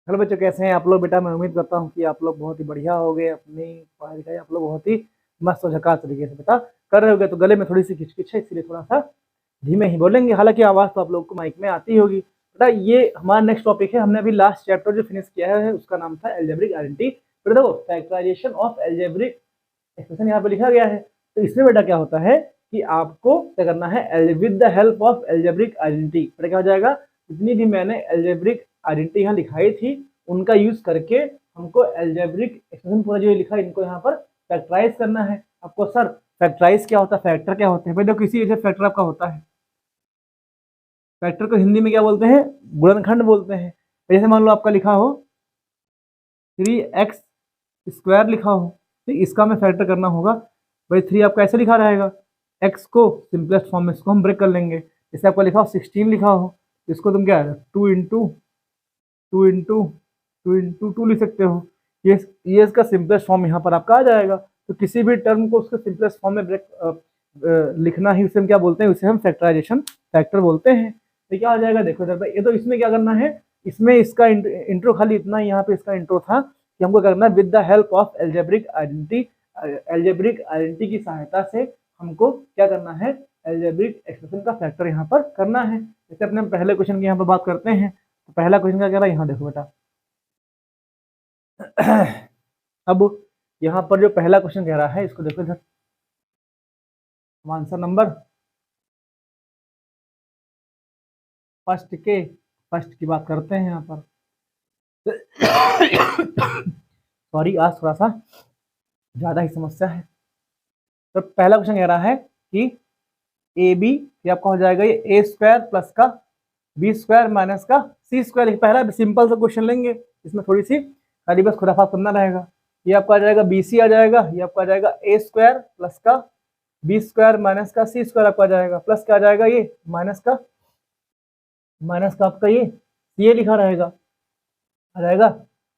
Hello बच्चों, कैसे हैं आप लोग? बेटा मैं उम्मीद करता हूँ कि आप लोग बहुत ही बढ़िया हो गए। अपनी पढ़ाई लिखाई आप लोग बहुत ही मस्त और झकास तरीके से बेटा कर रहे होगे। तो गले में थोड़ी सी खिचकिच है, इसलिए थोड़ा सा धीमे ही बोलेंगे। हालांकि आवाज़ तो आप लोग को माइक में आती होगी। बेटा ये हमारा नेक्स्ट टॉपिक है। हमने अभी लास्ट चैप्टर जो फिनिश किया है उसका नाम था एल्जेब्रिक आइडेंटिटी। बेटा देखो, फैक्टराइजेशन ऑफ एल्जेब्रिक एक्सप्रेशन यहाँ पे लिखा गया है। तो इसमें बेटा क्या होता है कि आपको क्या करना है, with the help of algebraic identity. बेटा क्या हो जाएगा, जितनी भी मैंने एल्जेब्रिक आइडेंटिटी यहाँ लिखाई थी उनका यूज करके हमको एल्जेब्रिक एक्सप्रेशन पूरा जो लिखा है इनको यहाँ पर फैक्टराइज करना है। आपको सर फैक्टराइज क्या होता है, फैक्टर क्या होते हैं? भाई देखो, किसी वजह फैक्टर आपका होता है। फैक्टर को हिंदी में क्या बोलते हैं? गुणनखंड बोलते हैं। जैसे मान लो आपका लिखा हो 3x² लिखा हो, तो इसका हमें फैक्टर करना होगा। भाई 3 आपका ऐसे लिखा रहेगा, x को सिंपलेस्ट फॉर्म में इसको हम ब्रेक कर लेंगे। जैसे आपका लिखा हो 16 लिखा हो, तो इसको तुम क्या है 2 लिख सकते हो। ये इसका सिंपलेस्ट फॉर्म यहाँ पर आपका आ जाएगा। तो किसी भी टर्म को उसके सिंपलेस्ट फॉर्म में ब्रेक लिखना ही उसे हम क्या बोलते हैं, उसे हम फैक्टराइजेशन फैक्टर बोलते हैं। तो क्या आ जाएगा, देखो इधर पे, ये तो इसमें क्या करना है, इसमें इसका इंट्रो खाली इतना ही यहाँ पे इसका इंट्रो था कि हमको करना है with the help of algebraic identity. Algebraic identity की सहायता से हमको क्या करना है, एल्जेब्रिक एक्सप्रेशन का फैक्टर यहाँ पर करना है। जैसे अपने पहले क्वेश्चन की यहाँ पर बात करते हैं। तो पहला क्वेश्चन क्या कह रहा है, यहाँ देखो बेटा। अब यहाँ पर जो पहला क्वेश्चन कह रहा है इसको देखो इधर। आंसर नंबर फर्स्ट की बात करते हैं यहाँ पर। सॉरी, आज थोड़ा सा ज्यादा ही समस्या है। तो पहला क्वेश्चन कह रहा है कि ए बी, ये आपका हो जाएगा ये a² प्लस का b² माइनस का c²। पहला सिंपल सा क्वेश्चन लेंगे, इसमें थोड़ी सी खाली बस खुराफात करना रहेगा। ये आपका आ जाएगा bc आ जाएगा, ये आपका आ जाएगा a² प्लस का b² माइनस का c² आपका आ जाएगा, प्लस क्या आ जाएगा ये माइनस का आपका ये लिखा रहेगा, आ जाएगा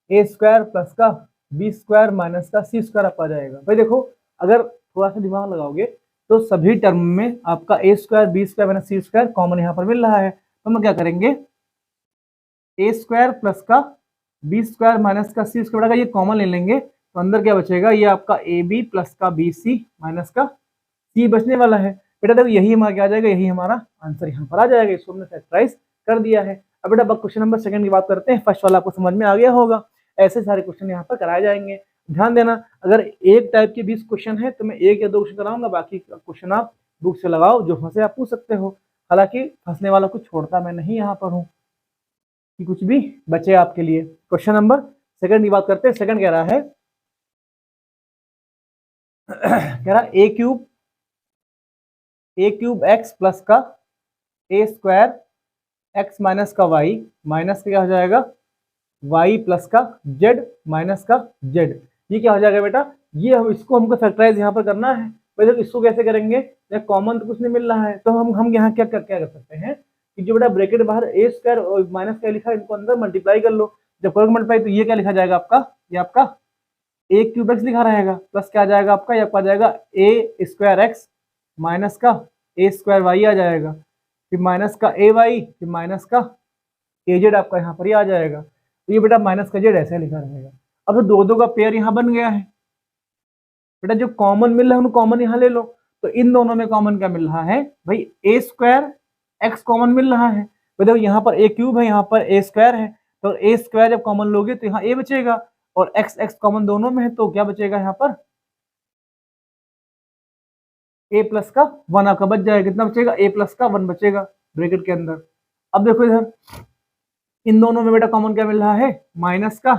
a² प्लस का b² माइनस का c² आपका आ जाएगा। भाई देखो, अगर थोड़ा सा दिमाग लगाओगे तो सभी टर्म में आपका a² b² minus c² common यहाँ पर मिल रहा है। तो हम क्या करेंगे, a² प्लस का b² माइनस का c² का ये कॉमन ले लेंगे। तो अंदर क्या बचेगा, ये आपका ab प्लस का bc माइनस का c बचने वाला है। बेटा देखो, यही हमारा क्या आ जाएगा, यही हमारा आंसर यहाँ पर आ जाएगा। इसको हमने फैक्टराइज कर दिया है। अब बेटा क्वेश्चन नंबर सेकंड की बात करते हैं। फर्स्ट वाला आपको समझ में आ गया होगा। ऐसे सारे क्वेश्चन यहाँ पर कराए जाएंगे। ध्यान देना, अगर एक टाइप के 20 क्वेश्चन है तो मैं 1 या 2 क्वेश्चन कराऊंगा, बाकी क्वेश्चन आप बुक से लगाओ, जो फंसे आप पूछ सकते हो। हालांकि फंसने वाला कुछ छोड़ता मैं नहीं यहाँ पर हूँ कि कुछ भी बचे आपके लिए। क्वेश्चन नंबर सेकंड की बात करते हैं। सेकंड कह रहा है ए क्यूब एक्स प्लस का a² एक्स माइनस का वाई माइनस का क्या हो जाएगा y प्लस का z माइनस का z। ये क्या हो जाएगा बेटा, ये हम इसको हमको फैक्टराइज यहाँ पर करना है। भाई देखो, इसको कैसे करेंगे, कॉमन तो कुछ नहीं मिल रहा है, तो हम यहाँ क्या कर सकते हैं कि जो बेटा ब्रैकेट बाहर a² और माइनस का लिखा है इनको अंदर मल्टीप्लाई कर लो। जब करोगे मल्टीप्लाई तो ये क्या लिखा जाएगा आपका, ये आपका a³ x लिखा रहेगा, प्लस क्या आ जाएगा आपका, ये आपका आ जाएगा a² x माइनस का a² y आ जाएगा, फिर माइनस का ay, फिर माइनस का az आपका यहाँ पर ही आ जाएगा। तो ये बेटा माइनस का z ऐसे लिखा रहेगा। अब तो दो दो का पेयर यहाँ बन गया है। बेटा जो कॉमन मिल रहा है उनको कॉमन यहाँ ले लो। तो इन दोनों में कॉमन क्या मिल रहा है भाई, a² x कॉमन मिल रहा है। तो देखो यहाँ पर a³ है, यहाँ पर a² है, तो a² जब कॉमन लोगे तो यहाँ a बचेगा, और x x कॉमन दोनों में है, तो क्या बचेगा यहाँ पर a प्लस का 1 आपका बच जाएगा। कितना बचेगा, a प्लस का 1 बचेगा ब्रैकेट के अंदर। अब देखो इधर इन दोनों में बेटा कॉमन क्या मिल रहा है, माइनस का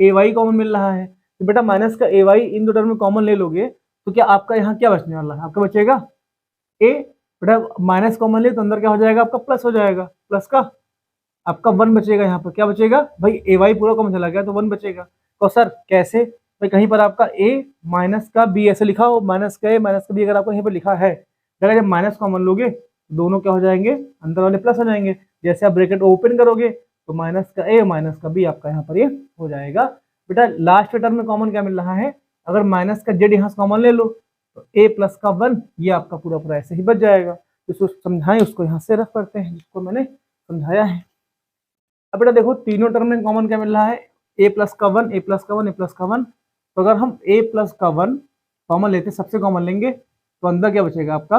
ay कॉमन मिल रहा है। तो बेटा माइनस का ay इन दो टर्म में कॉमन ले लोगे तो क्या आपका यहाँ क्या बचने वाला है, आपका बचेगा a। बेटा माइनस कॉमन ले तो अंदर क्या हो जाएगा आपका प्लस हो जाएगा, प्लस का आपका 1 बचेगा। यहाँ पर क्या बचेगा भाई, ay पूरा कॉमन चला गया तो 1 बचेगा। तो सर कैसे भाई, कहीं पर आपका a माइनस का b ऐसे लिखा हो, माइनस का a माइनस का b अगर आपको यहीं पर लिखा है, अगर जब माइनस कॉमन लोगे दोनों क्या हो जाएंगे, अंदर वाले प्लस हो जाएंगे। जैसे आप ब्रैकेट ओपन करोगे तो माइनस का a माइनस का b आपका यहाँ पर ये हो जाएगा। बेटा लास्ट टर्म में कॉमन क्या मिल रहा है, अगर माइनस का z यहाँ से कॉमन ले लो तो a प्लस का 1 ये आपका पूरा पूरा ऐसे ही बच जाएगा। जिसको समझाएं उसको यहाँ से रख करते हैं, जिसको मैंने समझाया है। अब बेटा देखो तीनों टर्म में कॉमन क्या मिल रहा है, ए प्लस का वन, ए प्लस का वन, ए प्लस का वन। तो अगर हम ए प्लस का वन कॉमन लेते, सबसे कॉमन लेंगे, तो अंदर क्या बचेगा आपका,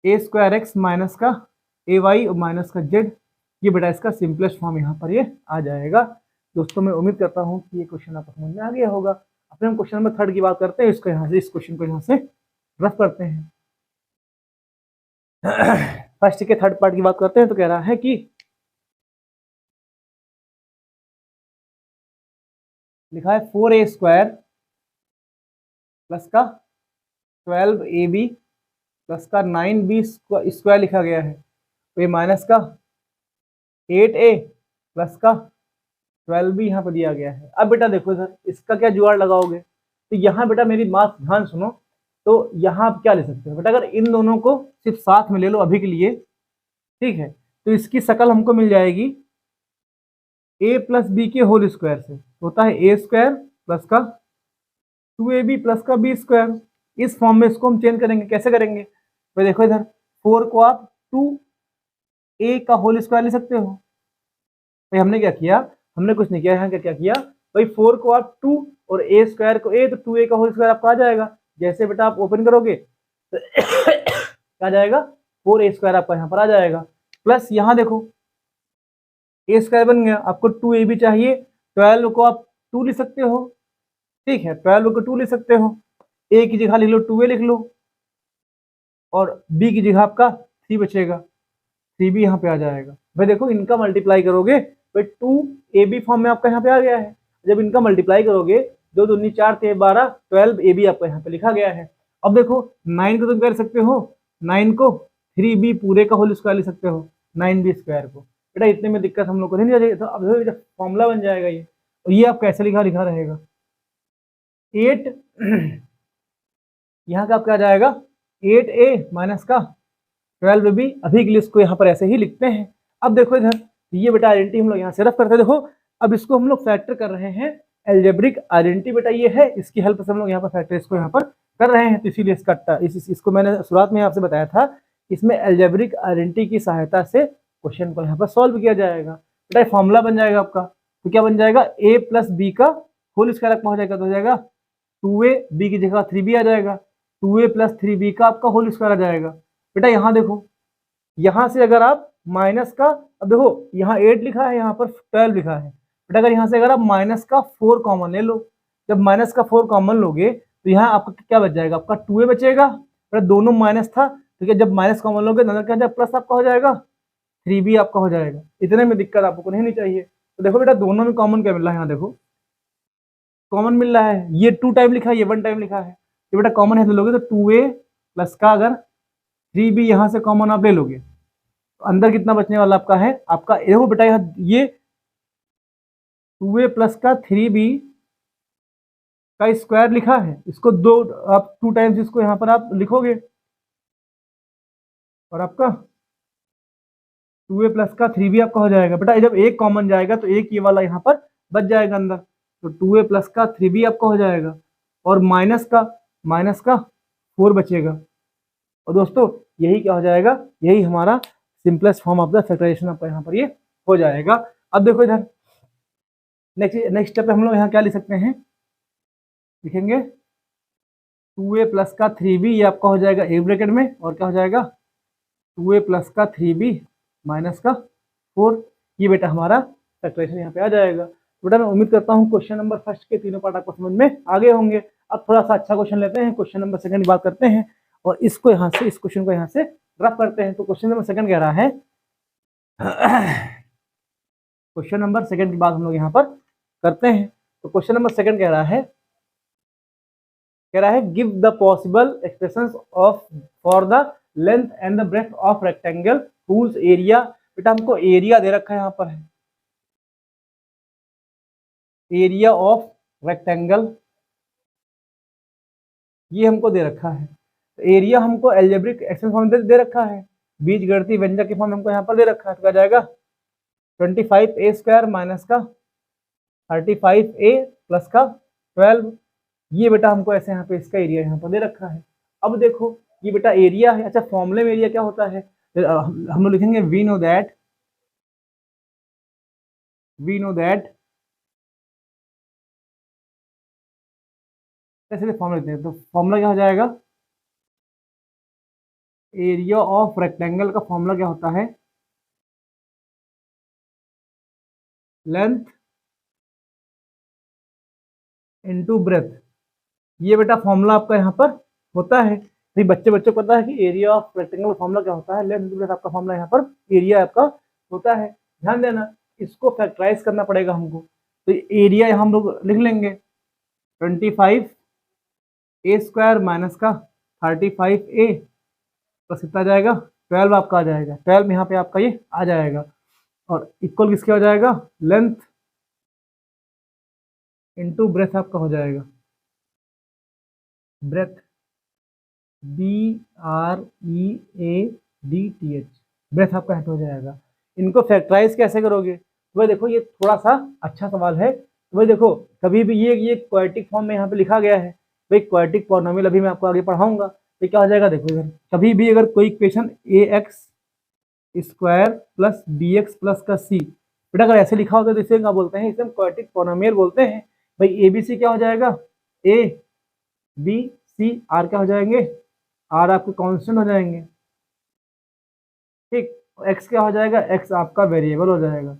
ए स्क्वायर एक्स माइनस का ए वाई और माइनस का जेड। ये बेटा इसका सिंपलेस्ट फॉर्म यहाँ पर ये आ जाएगा। दोस्तों मैं उम्मीद करता हूँ कि ये क्वेश्चन आपको समझ में आ गया होगा। अपने हम क्वेश्चन नंबर 3 की बात करते हैं, इसको यहाँ से, इस क्वेश्चन को यहाँ से रफ करते हैं। फर्स्ट के थर्ड पार्ट की बात करते हैं, तो कह रहा है कि लिखा है 4a स्क्वायर प्लस का 12ab प्लस का 9b स्क्वायर लिखा गया है, तो ये माइनस का 8a प्लस का 12b यहाँ पर दिया गया है। अब बेटा देखो सर इसका क्या जुगाड़ लगाओगे, तो यहाँ बेटा मेरी बात ध्यान सुनो, तो यहाँ आप क्या ले सकते हो बेटा, अगर इन दोनों को सिर्फ साथ में ले लो अभी के लिए, ठीक है, तो इसकी शकल हमको मिल जाएगी a प्लस बी के होल स्क्वायर से, होता है ए स्क्वायर प्लस का 2ab प्लस का बी स्क्वायर। इस फॉर्म में इसको हम चेंज करेंगे, कैसे करेंगे भाई, देखो इधर 4 को आप 2a का होल स्क्वायर ले सकते हो। भाई हमने क्या किया, हमने कुछ नहीं किया, यहाँ क्या किया भाई, 4 को आप 2 और a स्क्वायर को a, तो 2a का होल स्क्वायर आपको आ जाएगा। जैसे बेटा आप ओपन करोगे तो क्या आ जाएगा, 4a स्क्वायर आपका यहाँ पर आ जाएगा, प्लस यहाँ देखो ए स्क्वायर बन गया, आपको 2ab चाहिए, 12 को आप 2 लिख सकते हो, ठीक है, 12 को 2 लिख सकते हो, a की जगह लिख लो 2a लिख लो, और b की जगह आपका 3 बचेगा, 3b यहाँ पे आ जाएगा। भाई देखो इनका मल्टीप्लाई करोगे, भाई 2ab फॉर्म में आपका यहाँ पे आ गया है, जब इनका मल्टीप्लाई करोगे 2 दूनी 4 थे 12, 12ab आपका यहाँ पे लिखा गया है। अब देखो 9 को तुम कर सकते हो, 9 को 3b पूरे का होल स्क्वायर लिख सकते हो, 9b स्क्वायर को। बेटा इतने में दिक्कत हम लोग को नहीं चाहिए, तो अब फॉर्मूला बन जाएगा ये, और ये आप कैसे लिखा रहेगा 8 यहाँ का आपका आ जाएगा 8a माइनस का 12b। अभी के लिए इसको यहाँ पर ऐसे ही लिखते हैं। अब देखो इधर ये बेटा आइडेंटिटी हम लोग यहाँ से रफ करते हैं, देखो अब इसको हम लोग फैक्टर कर रहे हैं, एल्जेब्रिक आइडेंटिटी बेटा ये है, इसकी हेल्प से हम लोग यहाँ पर फैक्टर इसको यहाँ पर कर रहे हैं, तो इसीलिए इसका इसको मैंने शुरुआत में आपसे बताया था, इसमें एल्जेब्रिक आइडेंटिटी की सहायता से क्वेश्चन को यहाँ पर सॉल्व किया जाएगा। बेटा फॉर्मूला बन जाएगा आपका, तो क्या बन जाएगा, a प्लस बी का होल स्क्वायर आपका हो जाएगा, तो हो जाएगा 2a, b की जगह 3b आ जाएगा, 2a प्लस 3b का आपका होल स्क्वायर आ जाएगा। बेटा यहाँ देखो, यहाँ से अगर आप माइनस का, अब देखो यहाँ 8 लिखा है, यहाँ पर 12 लिखा है, बेटा अगर यहाँ से अगर आप माइनस का 4 कॉमन ले लो, जब माइनस का 4 कॉमन लोगे तो यहाँ आपका क्या बच जाएगा, आपका 2a बचेगा। बेटा दोनों माइनस था, ठीक है, जब माइनस कॉमन लोगे तो क्या प्लस आपका हो जाएगा, 3b आपका हो जाएगा। इतने में दिक्कत आपको नहीं चाहिए। तो देखो बेटा दोनों में कॉमन क्या मिल रहा है, यहाँ देखो कॉमन मिल रहा है, ये 2 टाइम लिखा है, ये 1 टाइम लिखा है, ये बेटा कॉमन है तो लोगे तो 2a प्लस का अगर 3b यहाँ से कॉमन आप ले लोगे, तो अंदर कितना बचने वाला आपका है, आपका देखो बेटा यहाँ ये 2a प्लस का 3b का स्क्वायर लिखा है, इसको दो आप 2 टाइम्स इसको यहाँ पर आप लिखोगे, और आपका 2a प्लस का 3b आपका हो जाएगा। बेटा जब एक कॉमन जाएगा तो एक ये वाला यहाँ पर बच जाएगा अंदर, तो 2a प्लस का 3b आपका हो जाएगा, और माइनस का 4 बचेगा। और दोस्तों यही क्या हो जाएगा, यही हमारा simplest form of the factorization आपका यहाँ पर ये हो जाएगा। अब देखो इधर नेक्स्ट स्टेप पे हम लोग यहाँ क्या लिख सकते हैं, लिखेंगे 2a प्लस का 3b, ये आपका हो जाएगा एक ब्रैकेट में, और क्या हो जाएगा 2a प्लस का 3b माइनस का 4। ये बेटा हमारा फैक्टराइजेशन यहाँ पे आ जाएगा। बेटा मैं उम्मीद करता हूँ क्वेश्चन नंबर फर्स्ट के तीनों पार्ट आपको समझ में आ गए होंगे। अब थोड़ा सा अच्छा क्वेश्चन लेते हैं, क्वेश्चन नंबर सेकंड की बात करते हैं, और इसको यहाँ से, इस क्वेश्चन को यहाँ से रफ करते हैं। तो क्वेश्चन नंबर सेकंड कह रहा है, क्वेश्चन नंबर सेकंड की बात हम लोग यहाँ पर करते हैं। तो क्वेश्चन नंबर सेकंड कह रहा है give the possible expressions of for the length and the breadth of rectangle whose area. बेटा हमको एरिया दे रखा है, यहाँ पर है एरिया ऑफ रेक्टेंगल, ये हमको दे रखा है। तो एरिया हमको एल्जेब्रिक एक्सप्रेशन फॉर्म दे रखा है, बीजगणितीय व्यंजक के फॉर्म हमको यहाँ पर दे रखा है। तो क्या जाएगा 25a स्क्वायर माइनस का 35a प्लस का 12। ये बेटा हमको ऐसे यहाँ पे इसका एरिया यहाँ पर दे रखा है। अब देखो ये बेटा एरिया है, अच्छा फॉर्मूले में एरिया क्या होता है, हम लोग लिखेंगे we know that we know that, ऐसे फॉर्मूला लेते हैं, तो फॉर्मूला क्या हो जाएगा, एरिया ऑफ रेक्टेंगल का फॉर्मूला क्या होता है, लेंथ इनटू ब्रेथ। ये बेटा फॉर्मूला आपका यहाँ पर होता है। तो बच्चों को पता है कि एरिया ऑफ रेक्टेंगल फॉर्मूला क्या होता है, लेंथ इनटू ब्रेथ आपका फॉर्मूला यहाँ पर एरिया आपका होता है। ध्यान देना, इसको फैक्टराइज करना पड़ेगा हमको। तो एरिया यहाँ हम लोग लिख लेंगे 25 ए स्क्वायर माइनस का 35 ए प्लस कितना जाएगा 12 आपका आ जाएगा। 12 यहाँ पे आपका ये आ जाएगा और इक्वल किसके हो जाएगा, लेंथ इनटू ब्रेथ आपका हो जाएगा, ब्रेथ BREADTH, ब्रेथ आपका हेट हो जाएगा। इनको फैक्टराइज कैसे करोगे, तो भाई देखो ये थोड़ा सा अच्छा सवाल है। तो भाई देखो कभी भी ये क्वाड्रेटिक फॉर्म में यहाँ पे लिखा गया है, भाई क्वाड्रेटिक पॉलिनोमियल अभी मैं आपको आगे पढ़ाऊंगा। तो क्या हो जाएगा, देखो इधर कभी भी अगर कोई equation AX square plus BX plus का C, बेटा अगर ऐसे लिखा होता तो इसे क्या बोलते हैं, इसे हम क्वाड्रेटिक पॉलिनोमियल बोलते हैं। भाई ABC क्या हो जाएगा, ABC, R क्या हो जाएंगे, R आपके कांस्टेंट हो जाएंगे, ठीक। X क्या हो जाएगा, X आपका वेरिएबल हो जाएगा,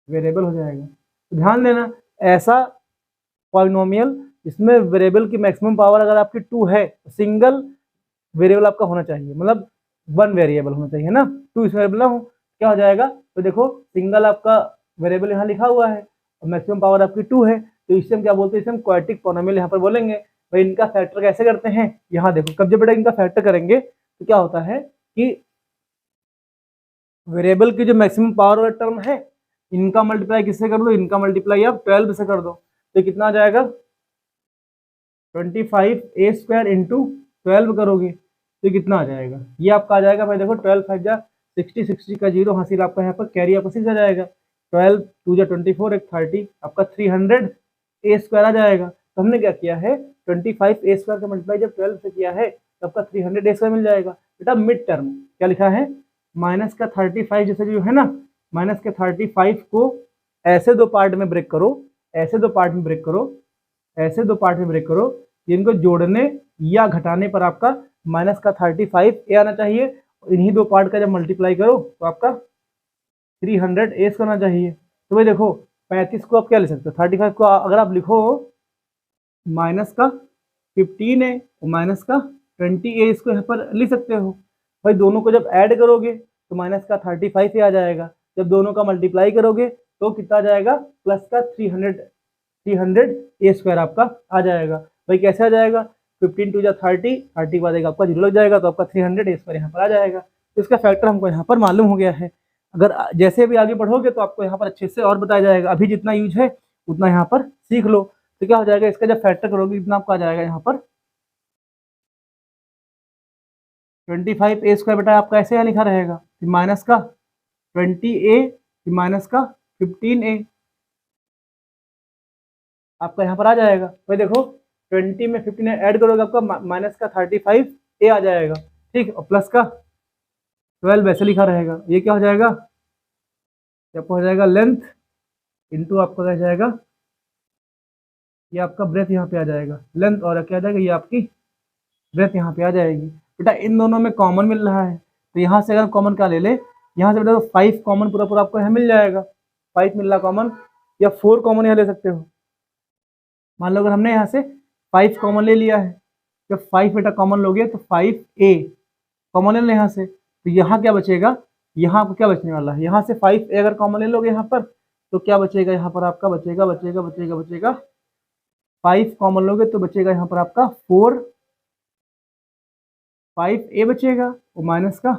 वेरिएबल हो जाएगा। तो ध्यान देना, ऐसा पॉलिनोमियल इसमें वेरिएबल की मैक्सिमम पावर अगर आपकी 2 है, सिंगल वेरिएबल आपका होना चाहिए, मतलब 1 वेरिएबल होना चाहिए ना, 2 इस वेरिएबल ना हो, क्या हो जाएगा। तो देखो सिंगल आपका वेरिएबल यहाँ लिखा हुआ है और मैक्सिमम पावर आपकी 2 है, तो इससे हम क्या बोलते हैं, इसे हम क्वाड्रेटिक पॉलिनोमियल यहाँ पर बोलेंगे। भाई इनका फैक्टर कैसे करते हैं, यहाँ देखो कब जब बेटा इनका फैक्टर करेंगे तो क्या होता है कि वेरिएबल की जो मैक्सिमम पावर वाला टर्म है, इनका मल्टीप्लाई किससे कर दो, इनका मल्टीप्लाई आप 12 से कर दो, तो कितना आ जाएगा 25 ए स्क्वायर इंटू 12 करोगे तो कितना आ जाएगा, ये आपका आ जाएगा। भाई देखो 12 5 जा 60, 60 का 0 हासिल आपका यहाँ पर कैरी आपका 6 आ जाएगा, 12 2 जा 24 एक 30 आपका 300 ए स्क्वायर आ जाएगा। तो हमने क्या किया है, 25 ए स्क्वायर का मल्टीप्लाई जब 12 से किया है तो आपका 300 ए स्क्वायर मिल जाएगा। बेटा मिड टर्म क्या लिखा है, माइनस का 35 जैसे जो है ना, माइनस के 35 को ऐसे दो पार्ट में ब्रेक करो, ऐसे दो पार्ट में ब्रेक करो, ऐसे दो पार्ट में ब्रेक करो, इनको जोड़ने या घटाने पर आपका माइनस का 35 ए आना चाहिए। इन्हीं दो पार्ट का जब मल्टीप्लाई करो तो आपका 300 ए करना चाहिए। तो भाई देखो 35 को आप क्या ले सकते हो, 35 को अगर आप लिखो माइनस का 15 ए और माइनस का 20 ए, इसको यहाँ पर लिख सकते हो। भाई दोनों को जब ऐड करोगे तो माइनस का 35 ए आ जाएगा, जब दोनों का मल्टीप्लाई करोगे तो कितना आ जाएगा, प्लस का 300 ए स्क्वायर आपका आ जाएगा। भाई कैसे आ जाएगा, 15 2 जा 30, 30 के बाद एक आपका 0 लग जाएगा तो आपका 300 ए स्क्वायर यहाँ पर आ जाएगा। तो इसका फैक्टर हमको यहाँ पर मालूम हो गया है। अगर जैसे भी आगे बढ़ोगे तो आपको यहाँ पर अच्छे से और बताया जाएगा, अभी जितना यूज है उतना यहाँ पर सीख लो। तो क्या हो जाएगा, इसका जब फैक्टर करोगे इतना आपका आ जाएगा यहाँ पर 25 ए स्क्वायर, बेटा आपका ऐसे यहाँ लिखा रहेगा, माइनस का 20 ए माइनस का 15 ए आपका यहाँ पर आ जाएगा। भाई देखो 20 में 15 ऐड करोगे आपका माइनस का 35 ए आ जाएगा, ठीक, और प्लस का 12 वैसे लिखा रहेगा। ये क्या हो जाएगा, आपका हो जाएगा लेंथ इंटू आपका क्या जाएगा, ये आपका ब्रेथ यहाँ पे आ जाएगा, लेंथ और क्या आ जाएगा, ये आपकी ब्रेथ यहाँ पे आ जाएगी। बेटा इन दोनों में कॉमन मिल रहा है तो यहाँ से अगर कॉमन क्या ले ले, यहाँ से बेटा 5 कॉमन पूरा पूरा आपको यहाँ मिल जाएगा, 5 मिल रहा कॉमन, या 4 कॉमन यहाँ ले सकते हो। मान लो अगर हमने यहाँ से 5 कॉमन ले लिया है, जब 5 बेटा कॉमन लोगे तो 5a कॉमन ले लें यहाँ से, तो यहाँ क्या बचेगा, यहाँ आपको क्या बचने वाला है, यहाँ से 5a अगर कॉमन ले लोगे यहाँ पर तो क्या बचेगा, यहाँ पर आपका बचेगा बचेगा बचेगा बचेगा 5 कॉमन लोगे तो बचेगा यहाँ पर आपका 5a बचेगा और माइनस का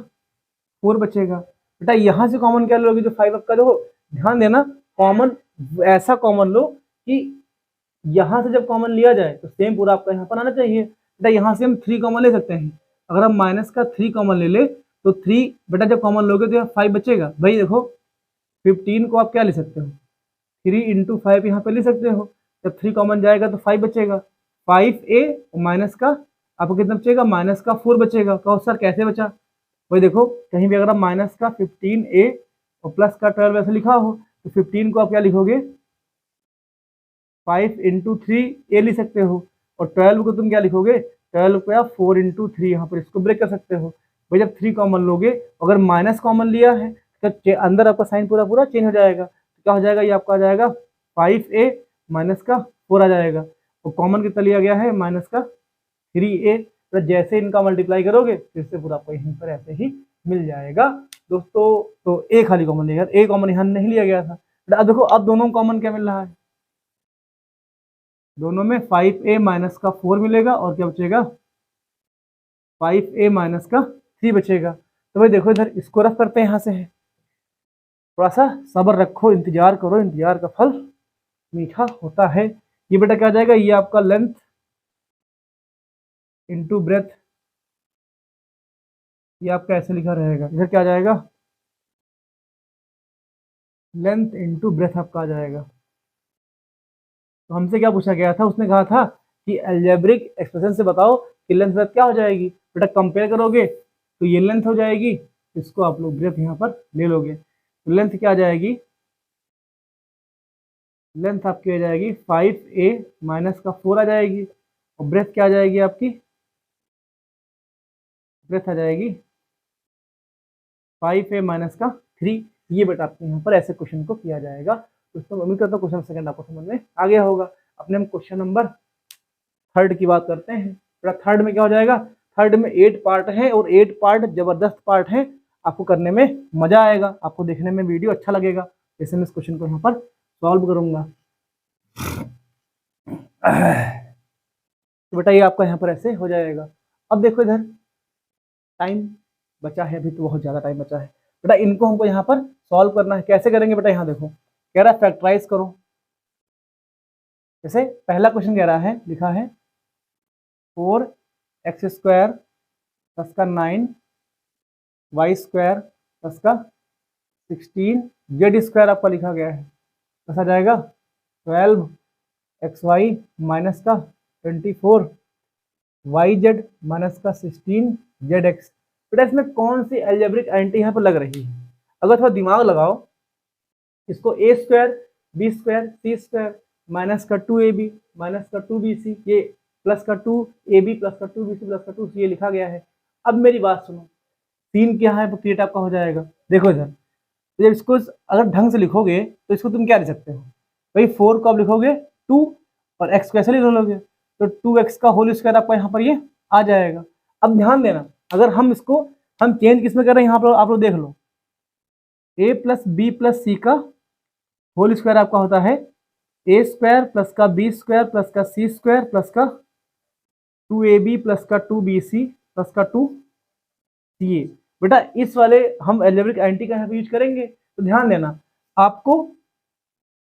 4 बचेगा। बेटा यहाँ से कॉमन क्या लोगे, जो 5 आपका देखो ध्यान देना, कॉमन ऐसा कॉमन लो कि यहाँ से जब कॉमन लिया जाए तो सेम पूरा आपका यहाँ पर आना चाहिए। बेटा यहाँ से हम 3 कॉमन ले सकते हैं, अगर हम माइनस का 3 कॉमन ले ले तो 3 बेटा जब कॉमन लोगे तो यहाँ 5 बचेगा। भाई देखो 15 को आप क्या ले सकते हो, 3 इंटू 5 यहाँ पे ले सकते हो, जब 3 कॉमन जाएगा तो 5 बचेगा, 5a माइनस का आपको कितना बचेगा, माइनस का 4 बचेगा। कहो सर कैसे बचा, भाई देखो कहीं भी अगर आप माइनस का 15a और प्लस का 12 ऐसे लिखा हो तो 15 को आप क्या लिखोगे 5 इंटू 3 ए लिख सकते हो, और 12 को तुम क्या लिखोगे 12 को आप 4 इंटू 3 यहाँ पर इसको ब्रेक कर सकते हो। भाई जब 3 कॉमन लोगे, अगर माइनस कॉमन लिया है तो अंदर आपका साइन पूरा पूरा चेंज हो जाएगा। तो क्या हो जाएगा, ये आपका आ जाएगा 5a माइनस का 4 आ जाएगा, और कॉमन कितना लिया गया है माइनस का 3a। तो जैसे इनका मल्टीप्लाई करोगे फिर से पूरा आपको यहीं पर ऐसे ही मिल जाएगा दोस्तों। तो ए खाली कॉमन लिया, ए कॉमन यहाँ नहीं लिया गया था। अब देखो अब दोनों कॉमन क्या मिल रहा है, दोनों में 5a माइनस का 4 मिलेगा, और क्या बचेगा 5a माइनस का 3 बचेगा। तो भाई देखो इधर इसको रफ करते हैं, यहाँ से है, थोड़ा सा सब्र रखो, इंतजार करो, इंतजार का फल मीठा होता है। ये बेटा क्या आ जाएगा, ये आपका लेंथ इंटू ब्रेथ, ये आपका ऐसे लिखा रहेगा। इधर क्या आ जाएगा, लेंथ इंटू ब्रेथ आपका आ जाएगा। तो हमसे क्या पूछा गया था, उसने कहा था कि अलजेब्रिक एक्सप्रेशन से बताओ कि लेंथ ब्रेथ क्या हो जाएगी। बेटा कंपेयर करोगे तो ये लेंथ हो जाएगी, इसको आप लोग ब्रेथ यहाँ पर ले लोगे, तो लेंथ क्या आ जाएगी, लेंथ आपकी आ जाएगी 5a माइनस का 4 आ जाएगी, और ब्रेथ क्या आ जाएगी आपकी, ब्रेथ आ जाएगी 5a माइनस का 3। ये बेटा आपके यहाँ पर ऐसे क्वेश्चन को किया जाएगा। दोस्तों उम्मीद करता हूँ क्वेश्चन सेकंड आपको समझ में आ गया होगा। अपने हम क्वेश्चन नंबर थर्ड की बात करते हैं। बेटा थर्ड में क्या हो जाएगा, थर्ड में 8 पार्ट है, और 8 पार्ट जबरदस्त पार्ट है, आपको करने में मजा आएगा, आपको देखने में वीडियो अच्छा लगेगा। जैसे मैं इस क्वेश्चन को यहाँ पर सॉल्व करूंगा। तो बेटा ये आपका यहाँ पर ऐसे हो जाएगा। अब देखो इधर टाइम बचा है, अभी तो बहुत ज़्यादा टाइम बचा है बेटा, इनको हमको यहाँ पर सॉल्व करना है। कैसे करेंगे बेटा, यहाँ देखो कह रहा है फैक्टराइज करो। जैसे पहला क्वेश्चन कह रहा है, लिखा है 4x² प्लस का 9 y² प्लस का 16 z² आपका लिखा गया है। कैसा जाएगा 12xy माइनस का 24 yz माइनस का 16 zx। बेटा इसमें कौन सी अलजेब्रिक आइडेंटिटी यहाँ पर लग रही है, अगर थोड़ा दिमाग लगाओ, इसको a² b² c² माइनस का 2ab माइनस का 2bc, ये प्लस का 2ab प्लस का 2bc प्लस का 2c ये लिखा गया है। अब मेरी बात सुनो, 3 क्या है क्रिएट आपका हो जाएगा। देखो इधर जब इसको अगर ढंग से लिखोगे तो इसको तुम क्या लिख सकते हो, भाई 4 को आप लिखोगे 2 और x कैसे लिख लोगे, तो 2x का होल स्क्वायर आपका यहाँ पर ये आ जाएगा। अब ध्यान देना, अगर हम इसको हम चेंज किसमें कर रहे हैं, यहाँ पर आप लोग देख लो, a प्लस बी प्लस सी का होल स्क्वायर आपका होता है a² प्लस का b² प्लस का c² प्लस का 2ab प्लस का 2bc प्लस का 2ca। बेटा इस वाले हम अलजेब्रिक आइडेंटिटी का यहाँ पे यूज करेंगे, तो ध्यान देना आपको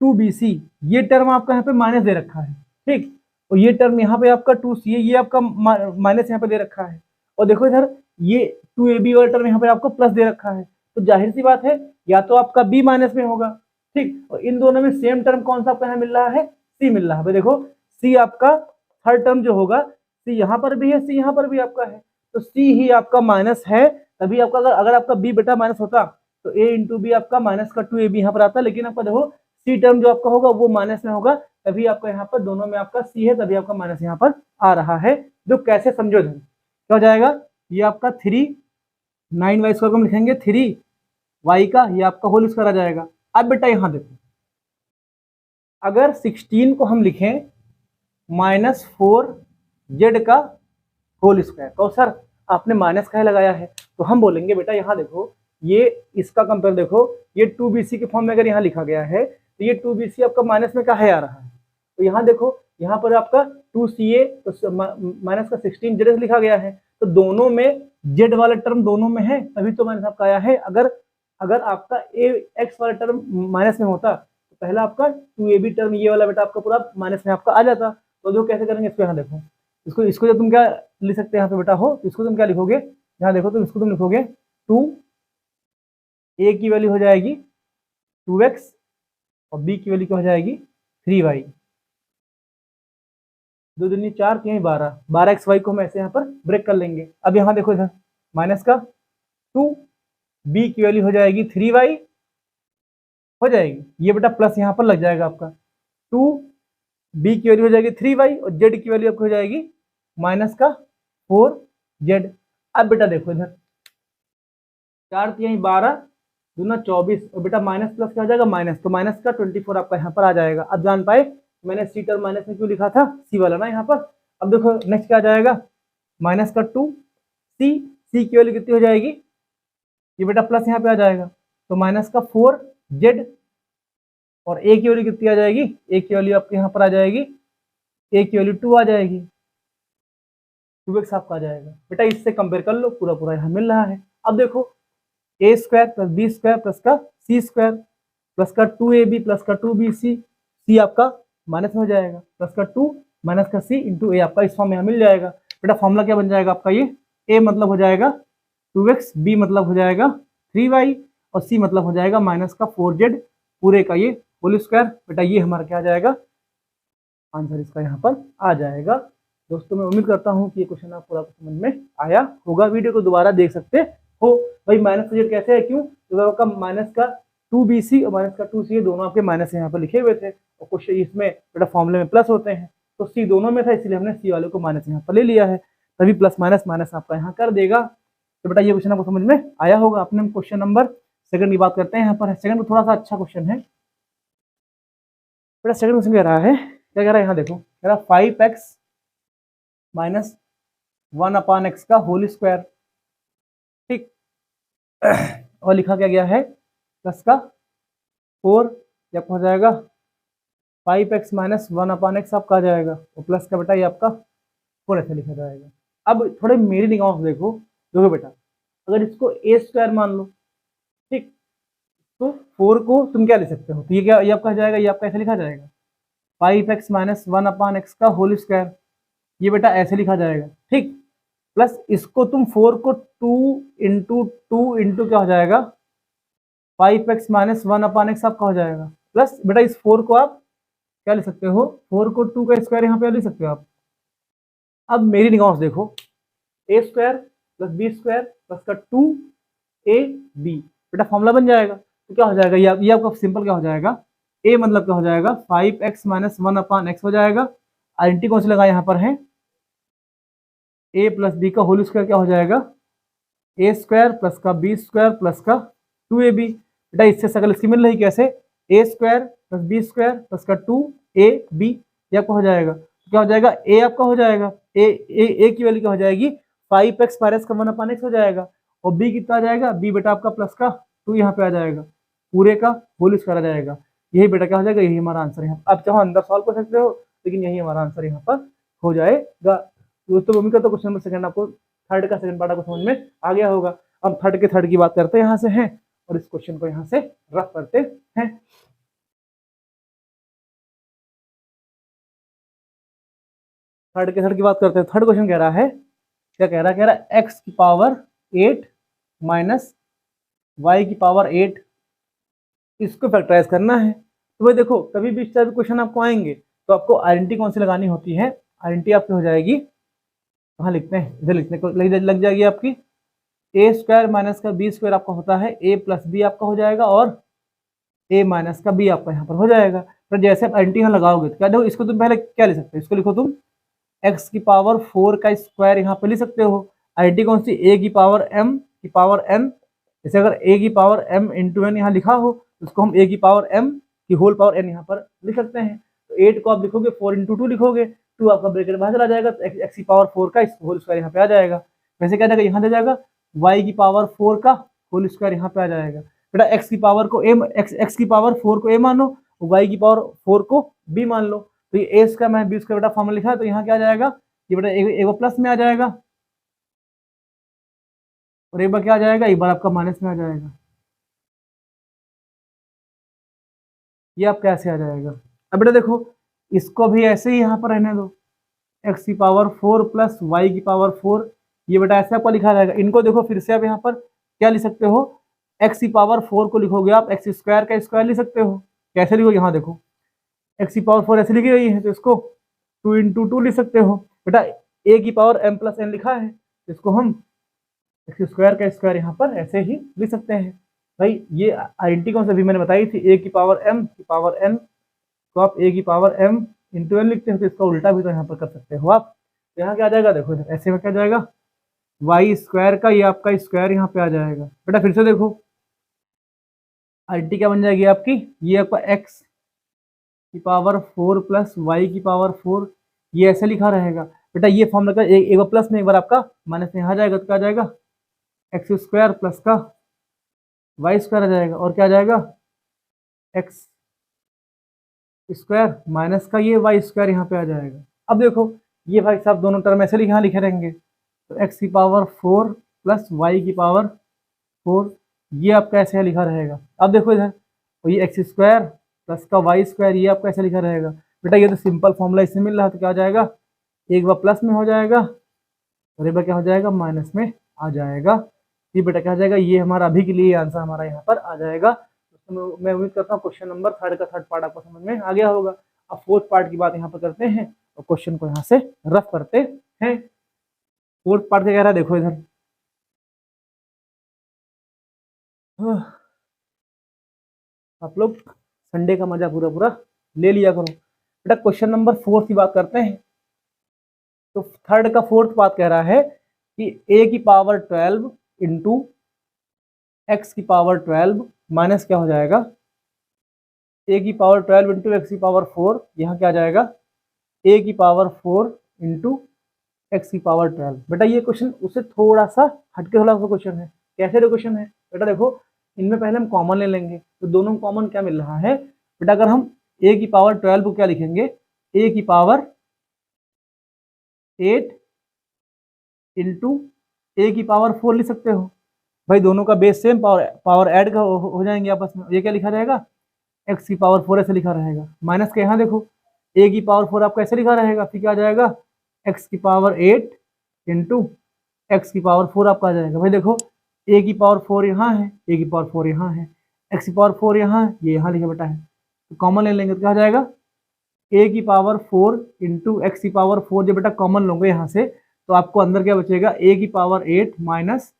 2bc ये टर्म आपका यहाँ पे माइनस दे रखा है, ठीक, और ये टर्म यहाँ पे आपका 2ca ये आपका माइनस यहाँ पे दे रखा है, और देखो इधर ये 2ab वाला टर्म यहाँ पे आपको प्लस दे रखा है। तो जाहिर सी बात है या तो आपका b माइनस में होगा, ठीक, और इन दोनों में सेम टर्म कौन सा आपका यहाँ मिल रहा है, c मिल रहा है। देखो c आपका थर्ड टर्म जो होगा, c यहाँ पर भी है, c यहाँ पर भी आपका है, तो c ही आपका माइनस है। तभी आपका अगर आपका b बेटा माइनस होता तो a इंटू बी आपका माइनस का 2ab यहाँ पर आता, लेकिन आपका देखो c टर्म जो आपका होगा वो माइनस में होगा, तभी आपका यहाँ पर दोनों में आपका c है, तभी आपका माइनस यहाँ पर आ रहा है। जो कैसे समझो इधर क्या हो जाएगा, ये आपका 3 9y² को हम लिखेंगे 3y का, ये आपका होल स्क्वायर आ जाएगा। अब बेटा यहाँ देखो, अगर 16 को हम लिखें -4z का होल स्क्वायर, तो सर आपने माइनस का लगाया है, तो हम बोलेंगे बेटा यहाँ देखो, ये इसका कंपेयर देखो, ये 2bc के फॉर्म में अगर यहाँ लिखा गया है तो ये 2bc आपका माइनस में काहे आ रहा है, तो यहाँ देखो यहाँ पर आपका 2ca तो माइनस का 16 z लिखा गया है, तो दोनों में z वाला टर्म दोनों में है, तभी तो माइनस आपका आया है। अगर आपका x वाला टर्म माइनस में होता तो पहला आपका 2ab टर्म ये वाला बेटा आपका पूरा माइनस में आपका आ जाता। तो जो कैसे करेंगे इसको, यहाँ देखो इसको जब तुम क्या लिख सकते हैं यहाँ पे बेटा हो, तो इसको तुम क्या लिखोगे, यहाँ देखो तुम इसको तुम लिखोगे 2a की वैल्यू हो जाएगी 2x और b की वैल्यू क्या हो जाएगी 3y, 2 दूनी 4 3 12, 12xy को हम ऐसे यहाँ पर ब्रेक कर लेंगे। अब यहाँ देखो इधर माइनस का 2 b की वैल्यू हो जाएगी 3y हो जाएगी। ये बेटा प्लस यहाँ पर लग जाएगा आपका, 2b की वैल्यू हो जाएगी 3y और z की वैल्यू आपको हो जाएगी माइनस का 4z। अब बेटा देखो इधर 4 3 12 दूना 24 और बेटा माइनस प्लस क्या हो जाएगा माइनस, तो माइनस का 24 आपका यहाँ पर आ जाएगा। अब जान पाए मैंने सी टर्म माइनस में क्यों लिखा था, सी वाला ना यहाँ पर। अब देखो नेक्स्ट क्या आ जाएगा, माइनस का 2c, सी की वैल्यू कितनी हो जाएगी, ये बेटा प्लस यहाँ पे आ जाएगा, तो माइनस का 4z और ए की वैल्यू कितनी आ जाएगी, ए की वैल्यू आपके यहाँ पर आ जाएगी, ए की वैल्यू 2 आ जाएगी, 2x आपका आ जाएगा। बेटा इससे कंपेयर कर लो, पूरा पूरा यहाँ मिल रहा है। अब देखो A square plus B square plus का सी स्क्वायर प्लस का 2ab प्लस का 2bc, सी आपका माइनस में हो जाएगा, प्लस का 2 माइनस का c इंटू ए आपका इस फॉर्म में मिल जाएगा। बेटा फॉर्मूला क्या बन जाएगा आपका, ये a मतलब हो जाएगा 2x, b मतलब हो जाएगा 3y और c मतलब हो जाएगा माइनस का 4z पूरे का ये होल स्क्वायर। बेटा ये हमारा क्या आ जाएगा, आंसर इसका यहाँ पर आ जाएगा। दोस्तों मैं उम्मीद करता हूँ कि ये क्वेश्चन आप पूरा समझ में आया होगा। वीडियो को दोबारा देख सकते हो। भाई माइनस का जेड कैसे है, क्यों, तो आपका माइनस का 2bc और माइनस का 2c दोनों आपके माइनस यहाँ पर लिखे हुए थे और क्वेश्चन इसमें बेटा फॉर्मूले में प्लस होते हैं, तो सी दोनों में था इसलिए हमने सी वाले को माइनस यहाँ पर ले लिया है, तभी प्लस माइनस माइनस आपका यहाँ कर देगा। तो बेटा ये क्वेश्चन आपको समझ में आया होगा। अपने क्वेश्चन नंबर सेकंड की बात करते हैं। यहाँ पर सेकंड थोड़ा सा अच्छा क्वेश्चन है। बेटा सेकंड क्वेश्चन कह रहा है, क्या कह रहा है यहाँ देखो, कह रहा 5x माइनस 1/x का होल स्क्वायर, ठीक, और लिखा क्या गया है प्लस का 4, ये आपका हो जाएगा 5x माइनस 1/x आपका आ जाएगा और प्लस का बेटा ये आपका 4 ऐसे लिखा जाएगा। अब थोड़े मेरी निगाहों से देखो, देखो बेटा अगर इसको ए स्क्वायर मान लो, ठीक, तो 4 को तुम क्या ले सकते हो, तो ये क्या, ये आपका आ जाएगा, ये आपका ऐसे लिखा जाएगा 5x माइनस 1/x का होल स्क्वायर, ये बेटा ऐसे लिखा जाएगा, ठीक, प्लस इसको तुम 4 को 2 इंटू क्या हो जाएगा 5x माइनस 1/x आपका हो जाएगा, प्लस बेटा इस 4 को आप क्या ले सकते हो, 4 को 2 का स्क्वायर यहाँ पे ले सकते हो आप। अब मेरी निगाहों से देखो, A square plus B square plus का 2ab, बेटा फॉर्मूला बन जाएगा, तो क्या हो जाएगा, ये आपका सिंपल क्या हो जाएगा, a मतलब क्या हो जाएगा 5x माइनस 1/x हो जाएगा, आइडेंटिटी कौन सी लगा यहाँ पर है, a प्लस बी का होल स्क्वायर क्या हो जाएगा, ए स्क्वायर प्लस का बी स्क्वायर प्लस का 2ab। बेटा इससे सकल इसकी मिल रही कैसे, A square plus B square plus का 2ab, ये आपका हो जाएगा, तो क्या हो जाएगा, ए आपका हो जाएगा, ए की वैल्यू क्या हो जाएगी 5x माइनस का 1/x हो जाएगा और बी कितना आ जाएगा, बी बेटा आपका प्लस का 2 यहाँ पे आ जाएगा, पूरे का होल स्क्वायर आ जाएगा। यही बेटा क्या हो जाएगा, यही हमारा आंसर यहाँ। आप चाहो अंदर सॉल्व कर सकते हो, लेकिन यही हमारा आंसर यहाँ पर हो जाएगा। दोस्तों उम्मीद करता हूँ क्वेश्चन नंबर सेकंड आपको थर्ड का सेकंड पार्ट आपको समझ में आ गया होगा। अब थर्ड के थर्ड की बात करते हैं यहाँ से हैं और इस क्वेश्चन को यहाँ से रफ करते हैं। थर्ड के थर्ड की बात करते हैं। थर्ड क्वेश्चन कह रहा है, क्या कह रहा है, कह रहा है x की पावर 8 माइनस y की पावर 8, इसको फैक्टराइज करना है। तो भाई देखो कभी भी इस टाइप के क्वेश्चन आपको आएंगे तो आपको आइडेंटिटी कौन सी लगानी होती है, आइडेंटिटी आपकी हो जाएगी, कहाँ लिखते हैं, इधर लिखने को लग जाएगी आपकी, ए स्क्वायर माइनस का बी स्क्वायर आपका होता है ए प्लस बी आपका हो जाएगा और ए माइनस का बी आपका यहाँ पर हो जाएगा। फिर जैसे आप आइडेंटिटी यहाँ लगाओगे तो क्या देखो, इसको तुम पहले क्या ले सकते हो, इसको लिखो तुम x की पावर 4 का स्क्वायर यहाँ पे लिख सकते हो। आइडेंटिटी कौन सी, a की पावर m की पावर n, जैसे अगर a की पावर m इंटू n यहाँ लिखा हो तो उसको हम a की पावर m की होल पावर n यहाँ पर लिख सकते हैं। तो 8 को आप लिखोगे 4 इंटू 2 लिखोगे, 2 आपका ब्रैकेट बाहर चला जाएगा, तो x की पावर 4 का होल स्क्वायर यहाँ पे आ जाएगा। वैसे क्या जाएगा, यहाँ आ जाएगा y की पावर 4 का होल स्क्वायर यहाँ पे आ जाएगा। बेटा x की पावर को x की पावर 4 को a मान लो, y की पावर 4 को b मान लो, तो ये ए स्क्वायर माइनस बी स्क्वायर बेटा फॉर्मूला लिखा है, तो यहाँ क्या आ जाएगा, ये बेटा एक बार प्लस में आ जाएगा और एक बार क्या आ जाएगा, एक बार आपका माइनस में आ जाएगा। ये आप कैसे आ जाएगा, अब बेटा देखो इसको भी ऐसे ही यहाँ पर रहने दो, x की पावर 4 प्लस वाई की पावर 4, ये बेटा ऐसे आपको लिखा जाएगा। इनको देखो फिर से आप यहाँ पर क्या लिख सकते हो, x की पावर 4 को लिखोगे आप एक्स स्क्वायर का स्क्वायर लिख सकते हो। कैसे लिखो, यहाँ देखो x की पावर 4 ऐसे लिखी गई है तो इसको 2 इंटू 2 लिख सकते हो। बेटा a की पावर m प्लस n लिखा है तो इसको हम एक्स स्क्वायर का स्क्वायर यहाँ पर ऐसे ही लिख सकते हैं। भाई ये आइडेंटिटी कौन सा भी मैंने बताई थी, ए की पावर m की पावर n, तो आप ए की पावर m इंटू एन लिखते हो, तो इसका उल्टा भी तो यहाँ पर कर सकते हो आप। तो यहाँ क्या आ जाएगा, देखो ऐसे में क्या जाएगा, वाई स्क्वायर का ये आपका स्क्वायर यहाँ पे आ जाएगा। बेटा फिर से देखो आइडेंटिटी क्या बन जाएगी आपकी, ये आपका x की पावर 4 प्लस वाई की पावर 4, ये ऐसे लिखा रहेगा। बेटा ये फॉर्म लगा एक बार प्लस में एक बार आपका माइनस में, यहाँ जाएगा तो क्या आ जाएगा, एक्स स्क्वायर प्लस का वाई स्क्वायर आ जाएगा, और क्या आ जाएगा एक्स स्क्वायर माइनस का ये वाई स्क्वायर यहाँ पे आ जाएगा। अब देखो ये भाई साहब दोनों टर्म ऐसे यहाँ लिखे रहेंगे, तो एक्स की पावर 4 प्लस वाई की पावर 4, ये आपका ऐसे लिखा रहेगा। अब देखो इधर, तो ये एक्स स्क्वायर प्लस का वाई स्क्वायर, ये आपका ऐसे लिखा रहेगा। बेटा ये तो सिंपल फॉर्मूला इससे मिल रहा है, तो क्या आ जाएगा, एक बार प्लस में हो जाएगा और एक बार क्या हो जाएगा, माइनस में आ जाएगा। ये बेटा क्या हो जाएगा, ये हमारा अभी के लिए आंसर हमारा यहाँ पर आ जाएगा। तो मैं उम्मीद करता हूँ क्वेश्चन नंबर 3 का 3rd पार्ट आपको समझ में आ गया होगा। अब 4th पार्ट की बात यहाँ पर करते हैं और क्वेश्चन को यहाँ से रफ करते हैं। 4th पार्ट क्या कह रहा है, देखो इधर, आप लोग संडे का मजा पूरा पूरा ले लिया करो। बेटा क्वेश्चन नंबर 4 की बात करते हैं। तो 3rd का 4th बात कह रहा है कि a की पावर 12 इंटू एक्स की पावर 12 माइनस क्या हो जाएगा, a की पावर 12 इंटू एक्स की पावर 4, यहाँ क्या आ जाएगा, a की पावर 4 इंटू एक्स की पावर 12। बेटा ये क्वेश्चन उससे थोड़ा सा हटके थोड़ा सा क्वेश्चन है। कैसे क्वेश्चन है बेटा, देखो इनमें पहले हम कॉमन ले लेंगे, तो दोनों में कॉमन क्या मिल रहा है बेटा, अगर हम a की पावर 12 को क्या लिखेंगे, a की पावर 8 इंटू ए की पावर 4 लिख सकते हो। भाई दोनों का बेस सेम, पावर ऐड का हो जाएंगे आपस में। ये क्या लिखा रहेगा, एक्स की पावर 4 ऐसे लिखा रहेगा, माइनस के यहाँ देखो ए की पावर 4 आपका ऐसे लिखा रहेगा, फिर क्या आ जाएगा, एक्स की पावर 8 इंटू एक्स की पावर 4 आपका आ जाएगा। भाई देखो ए की पावर 4 यहाँ है, ए की पावर 4 यहाँ है, एक्स की पावर 4 यहाँ है, ये यहाँ लिखा बेटा है, तो कॉमन ले लेंगे तो क्या आ जाएगा, ए की पावर 4 इंटू एक्स की पावर 4। जब बेटा कॉमन लोगे यहाँ से तो आपको अंदर क्या बचेगा, ए की पावर 8 माइनस